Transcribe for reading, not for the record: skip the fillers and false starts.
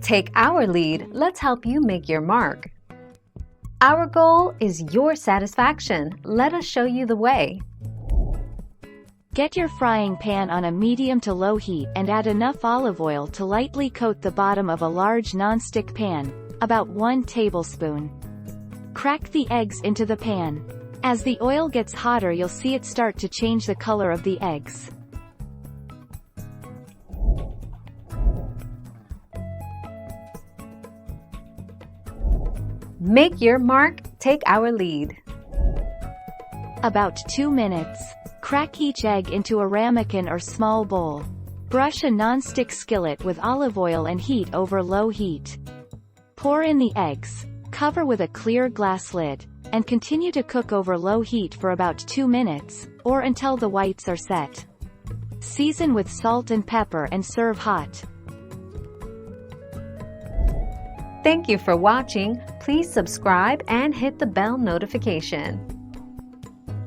Take our lead, let's help you make your mark. Our goal is your satisfaction. Let us show you the way. Get your frying pan on a medium to low heat and add enough olive oil to lightly coat the bottom of a large non-stick pan, about 1 tablespoon. Crack the eggs into the pan. As the oil gets hotter, you'll see it start to change the color of the eggs. Make your mark, take our lead. About 2 minutes. Crack each egg into a ramekin or small bowl. Brush a non-stick skillet with olive oil and heat over low heat. Pour in the eggs. Cover with a clear glass lid, and continue to cook over low heat for about 2 minutes, or until the whites are set. Season with salt and pepper and serve hot. Thank you for watching. Please subscribe and hit the bell notification.